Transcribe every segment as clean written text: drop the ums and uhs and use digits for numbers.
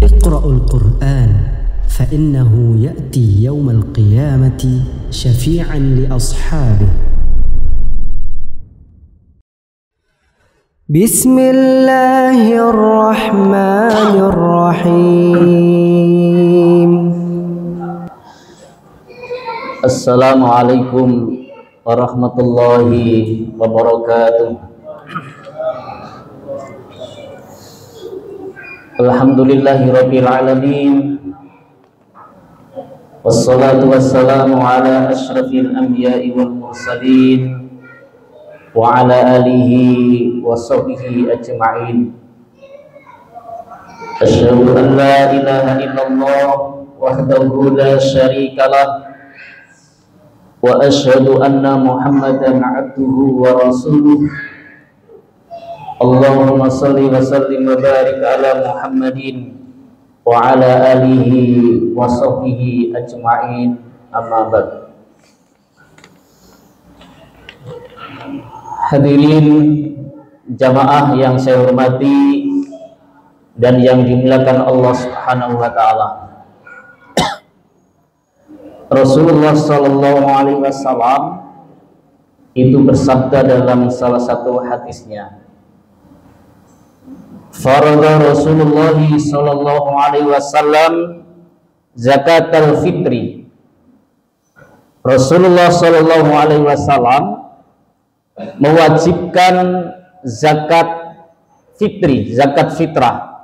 اقرأوا القرآن فإنه يأتي يوم القيامة شفيعا لأصحابه. بسم الله الرحمن الرحيم. Assalamualaikum warahmatullahi wabarakatuh. Alhamdulillahirabbil alamin. Wassalatu wassalamu ala asyrafil anbiya'i wal mursalin wa ala alihi wa sahbihi ajma'in. Asyhadu an la ilaha illallah wahdahu la syarika lah wa asyhadu anna Muhammadan abduhu wa rasuluh. Allahumma salli wa sallim wa barik ala Muhammadin wa ala alihi wa sahbihi ajma'in, amma ba'd. Hadirin jamaah yang saya hormati dan yang dimuliakan Allah Subhanahu wa taala. Rasulullah sallallahu alaihi wasallam itu bersabda dalam salah satu hadisnya, farada Rasulullah sallallahu alaihi wasallam zakatul fitri. Rasulullah sallallahu alaihi wasallam mewajibkan zakat fitri, zakat fitrah.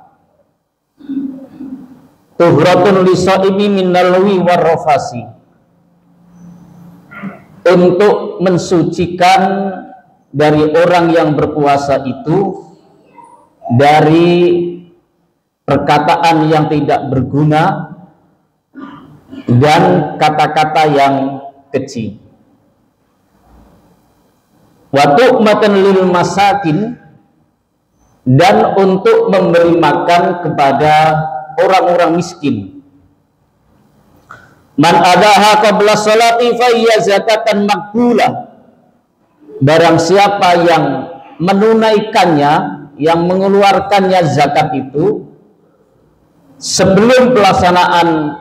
Tuhratun lisaimi minal lagwi warrafasi, untuk mensucikan dari orang yang berpuasa itu dari perkataan yang tidak berguna dan kata-kata yang keji. Wa tu'matan lil masakin, dan untuk memberi makan kepada orang-orang miskin. Man adaha qabla sholati fa hiya zakatan maqbulah. Barang siapa yang menunaikannya, yang mengeluarkannya zakat itu sebelum pelaksanaan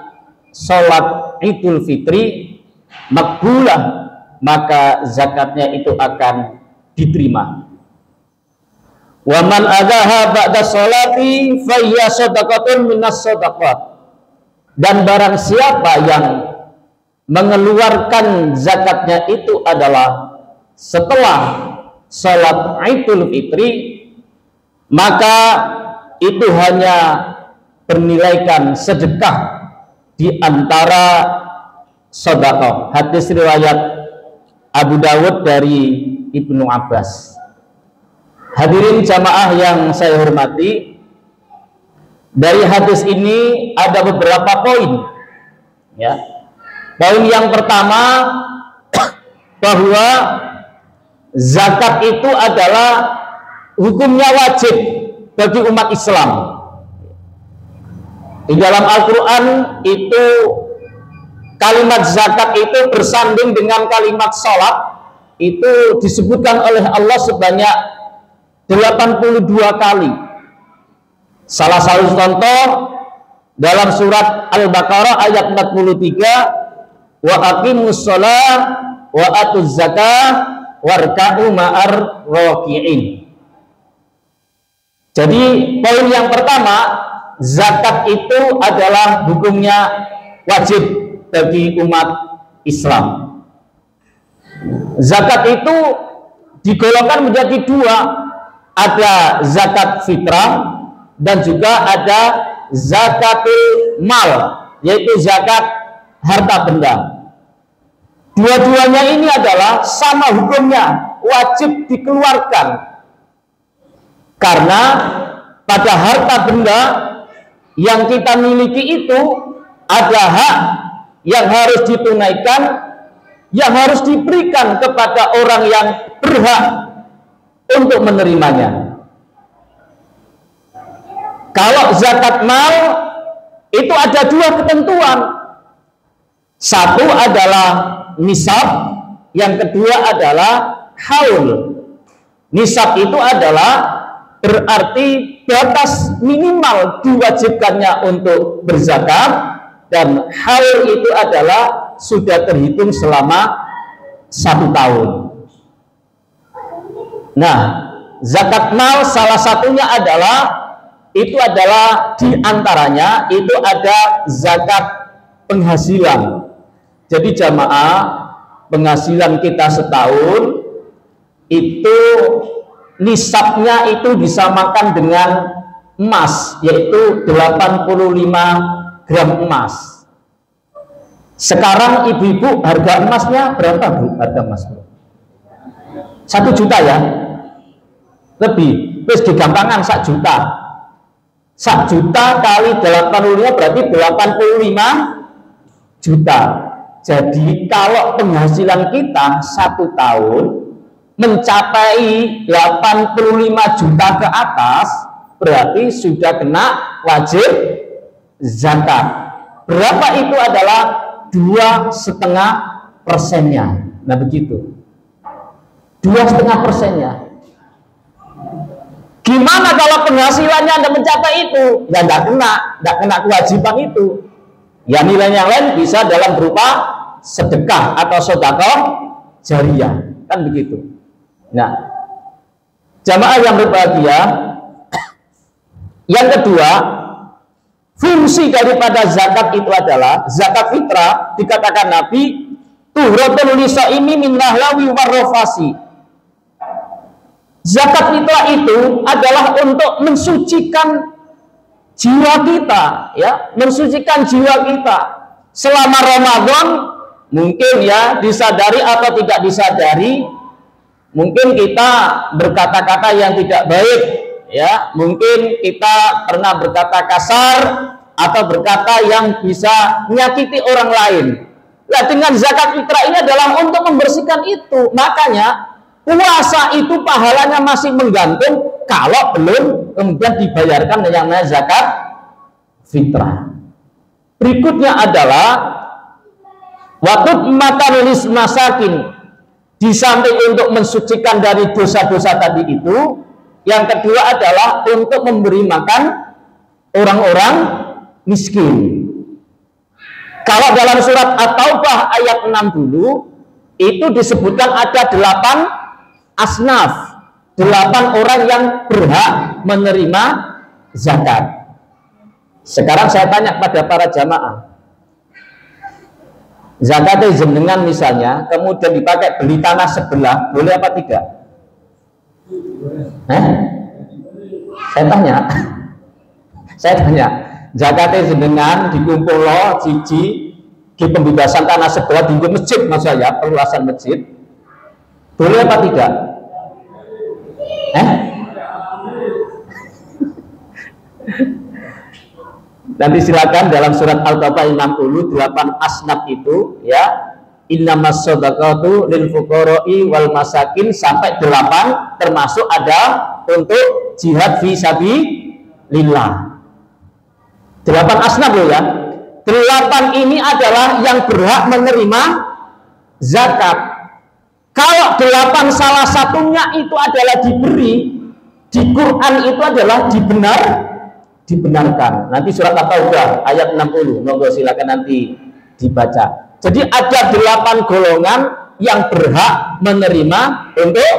sholat Idul Fitri, maqbulah, maka zakatnya itu akan diterima. Wa man adaha ba'da sholati fa hiya shadaqatun minas shadaqat. Dan barang siapa yang mengeluarkan zakatnya itu adalah setelah sholat Idul Fitri, maka itu hanya bernilaikan sedekah di antara sedekah. Hadis riwayat Abu Dawud dari Ibnu Abbas. Hadirin jamaah yang saya hormati, dari hadis ini ada beberapa poin. Ya. Poin yang pertama, bahwa zakat itu adalah hukumnya wajib bagi umat Islam. Di dalam Al-Quran itu kalimat zakat itu bersanding dengan kalimat sholat, itu disebutkan oleh Allah sebanyak 82 kali. Salah satu contoh dalam surat Al-Baqarah ayat 43, wa aqimus shalah wa atuz zakah warka'u ma'ar raki'in. Jadi poin yang pertama, zakat itu adalah hukumnya wajib bagi umat Islam. Zakat itu digolongkan menjadi dua, ada zakat fitrah dan juga ada zakatul mal, yaitu zakat harta benda. Dua-duanya ini adalah sama hukumnya, wajib dikeluarkan. Karena pada harta benda yang kita miliki itu ada hak yang harus ditunaikan, yang harus diberikan kepada orang yang berhak untuk menerimanya. Kalau zakat mal itu ada dua ketentuan. Satu adalah nisab, yang kedua adalah haul. Nisab itu adalah berarti batas minimal diwajibkannya untuk berzakat, dan haul itu adalah sudah terhitung selama 1 tahun. Nah, zakat mal salah satunya adalah diantaranya itu ada zakat penghasilan. Jadi jamaah, penghasilan kita setahun itu nisabnya itu disamakan dengan emas, yaitu 85 gram emas. Sekarang ibu-ibu harga emasnya berapa, Bu? Harga emas, Bu? 1 juta ya? Lebih. Terus digampangkan 1 juta. 1 juta kali 85 berarti 85 juta. Jadi kalau penghasilan kita 1 tahun mencapai 85 juta ke atas, berarti sudah kena wajib zakat. Berapa itu adalah 2,5%-nya. Nah begitu, 2,5%-nya. Gimana kalau penghasilannya Anda mencapai itu? Ya nggak kena kewajiban itu. Ya nilainya yang lain bisa dalam berupa sedekah atau sedekah jariyah, kan begitu. Nah, jamaah yang berbahagia, yang kedua, fungsi daripada zakat itu adalah zakat fitrah. Dikatakan Nabi, tuhratul lisaimi min nahlawi warrafasi. Zakat fitrah itu adalah untuk mensucikan jiwa kita, ya, mensucikan jiwa kita selama Ramadan. Mungkin ya disadari atau tidak disadari, mungkin kita berkata-kata yang tidak baik, ya, mungkin kita pernah berkata kasar atau berkata yang bisa menyakiti orang lain. Nah, dengan zakat fitrah ini adalah untuk membersihkan itu. Makanya puasa itu pahalanya masih menggantung kalau belum kemudian dibayarkan yang namanya zakat fitrah. Berikutnya adalah waktu matanis masakin. Di samping untuk mensucikan dari dosa-dosa tadi itu, yang kedua adalah untuk memberi makan orang-orang miskin. Kalau dalam surat At-Taubah ayat 60 itu disebutkan ada 8 asnaf, 8 orang yang berhak menerima zakat. Sekarang saya tanya pada para jamaah, zakatnya jenengan misalnya kemudian dipakai beli tanah sebelah, boleh apa tidak? Saya tanya, zakatnya jenengan dikumpul loh cici di pembebasan tanah sebelah di masjid, maksud saya perluasan masjid, boleh apa tidak? Nanti silakan dalam surat Al-Taubah 60, 8 asnaf itu, ya, innamas shadaqatu lil fuqara'i wal masakin sampai 8, termasuk ada untuk jihad fi sabilillah. 8 asnaf loh ya. 8 ini adalah yang berhak menerima zakat. Kalau 8 salah satunya itu adalah diberi, di Quran itu adalah dibenarkan. Nanti surat At-Taubah ayat 60, monggo silakan nanti dibaca. Jadi ada 8 golongan yang berhak menerima untuk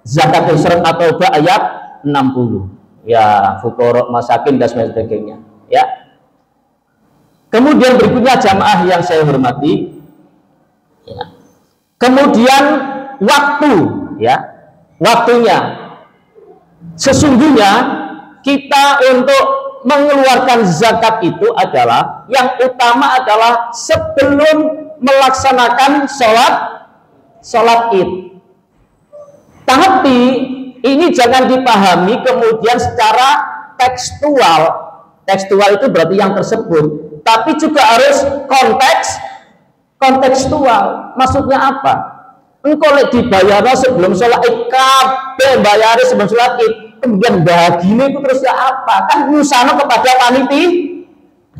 zakat. Surat At-Taubah ayat 60. Ya, fuqara, masakin dan sebagainya. Ya. Kemudian berikutnya jamaah yang saya hormati, ya. Kemudian waktu, ya, waktunya. Sesungguhnya kita untuk mengeluarkan zakat itu adalah yang utama adalah sebelum melaksanakan sholat Id. Tapi ini jangan dipahami kemudian secara tekstual. Tekstual itu berarti yang tersebut, tapi juga harus kontekstual. Maksudnya apa? Engkau dibayar sebelum sholat Id, kabeh bayar sebelum sholat Id, kemudian bahagia itu terus ya apa? Kan nyusana kepada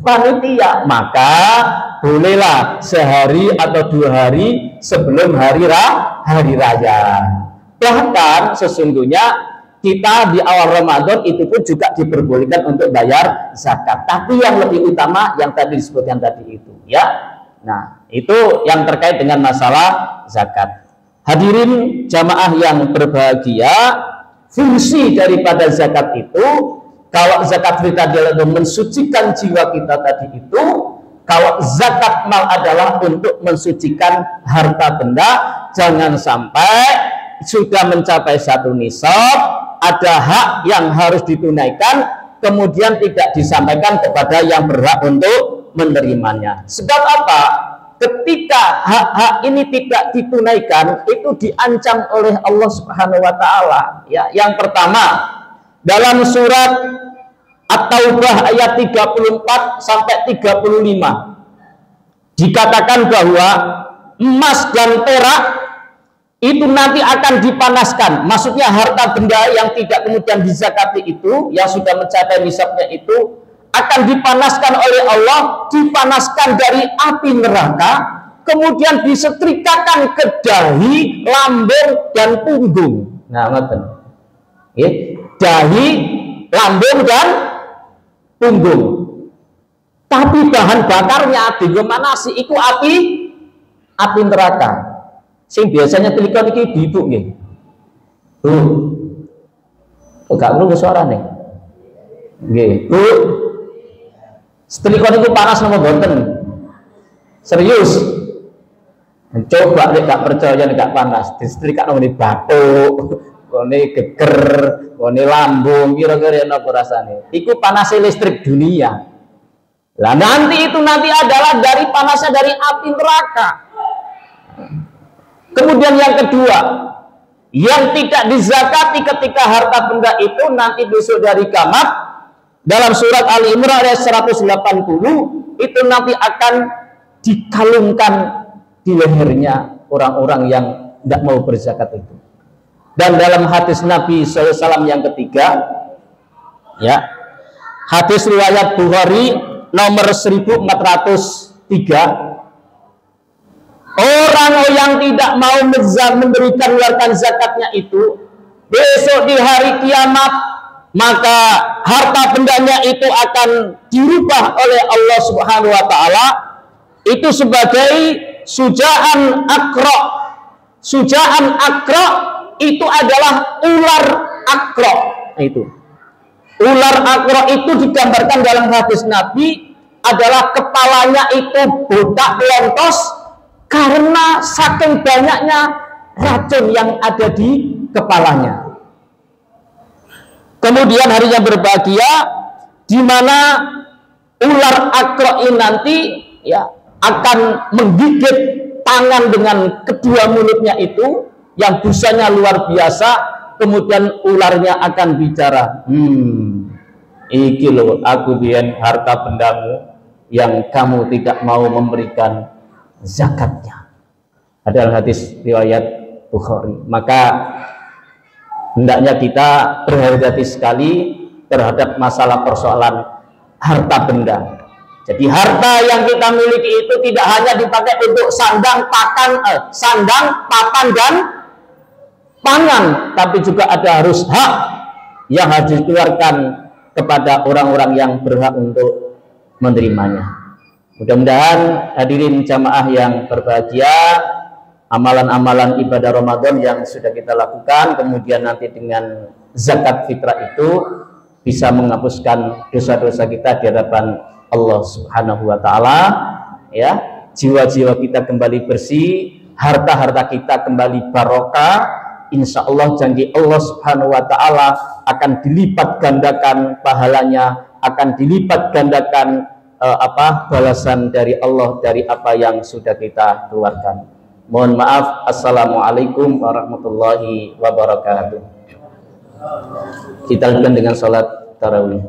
panitia. Maka bolehlah sehari atau 2 hari sebelum hari raya. Bahkan sesungguhnya kita di awal Ramadan itu pun juga diperbolehkan untuk bayar zakat. Tapi yang lebih utama yang tadi disebutkan tadi itu, ya. Nah, itu yang terkait dengan masalah zakat. Hadirin jamaah yang berbahagia, fungsi daripada zakat itu, kalau zakat fitrah adalah mensucikan jiwa kita tadi itu, kalau zakat mal adalah untuk mensucikan harta benda. Jangan sampai sudah mencapai satu nisab, ada hak yang harus ditunaikan, kemudian tidak disampaikan kepada yang berhak untuk menerimanya. Sebab apa? Ketika hak-hak ini tidak ditunaikan, itu diancam oleh Allah Subhanahu wa taala. Ya, yang pertama, dalam surat At-Taubah ayat 34 sampai 35 dikatakan bahwa emas dan perak itu nanti akan dipanaskan. Maksudnya harta benda yang tidak kemudian dizakati itu, yang sudah mencapai nisabnya itu, akan dipanaskan oleh Allah, dipanaskan dari api neraka, kemudian disetrikakan ke dahi, lambung, dan punggung. Nah, ngoten. Dahi, lambung, dan punggung. Tapi bahan bakarnya digemanasi itu api neraka. Sing biasanya telikon iki bibuk nggih. Bu. Kok gak krungu suarane? Nggih, Bu. Telikon itu panas napa mboten? Serius. Coba nek gak percaya nek gak panas, disetrikakno ngene batuk, ngene geger, ngene lambung, kira-kira napa rasane? Iku panasnya listrik dunia. Lah nanti adalah dari panasnya dari api neraka. Kemudian yang kedua, yang tidak dizakati ketika harta benda itu nanti besok dari kiamat, dalam surat Ali Imran ayat 180 itu nanti akan dikalungkan di lehernya orang-orang yang tidak mau berzakat itu. Dan dalam hadis Nabi SAW yang ketiga, ya, hadis riwayat Bukhari nomor 1403, orang yang tidak mau memberikan zakatnya itu besok di hari kiamat, maka harta bendanya itu akan dirubah oleh Allah Subhanahu wa taala itu sebagai sujaan akra. Sujaan akra itu adalah ular akra. Itu ular akra itu digambarkan dalam hadis Nabi adalah kepalanya itu botak lontos karena saking banyaknya racun yang ada di kepalanya. Kemudian hari yang berbahagia di mana ular akra ini nanti ya akan menggigit tangan dengan kedua mulutnya itu yang busanya luar biasa, kemudian ularnya akan bicara, iki loh aku biyen harta bendamu yang kamu tidak mau memberikan zakatnya. Adalah hadis riwayat Bukhari. Maka hendaknya kita berhati-hati sekali terhadap masalah persoalan harta benda. Jadi harta yang kita miliki itu tidak hanya dipakai untuk sandang, papan dan pangan, tapi juga ada harus hak yang harus dikeluarkan kepada orang-orang yang berhak untuk menerimanya. Mudah-mudahan hadirin jamaah yang berbahagia, amalan-amalan ibadah Ramadan yang sudah kita lakukan, kemudian nanti dengan zakat fitrah itu bisa menghapuskan dosa-dosa kita di hadapan Allah Subhanahu wa taala, ya. Jiwa-jiwa kita kembali bersih, harta-harta kita kembali barokah. Insya Allah janji Allah Subhanahu wa taala akan dilipat gandakan pahalanya, akan dilipat gandakan balasan dari Allah dari apa yang sudah kita keluarkan. Mohon maaf. Assalamualaikum warahmatullahi wabarakatuh. Kita lanjutkan dengan salat tarawih.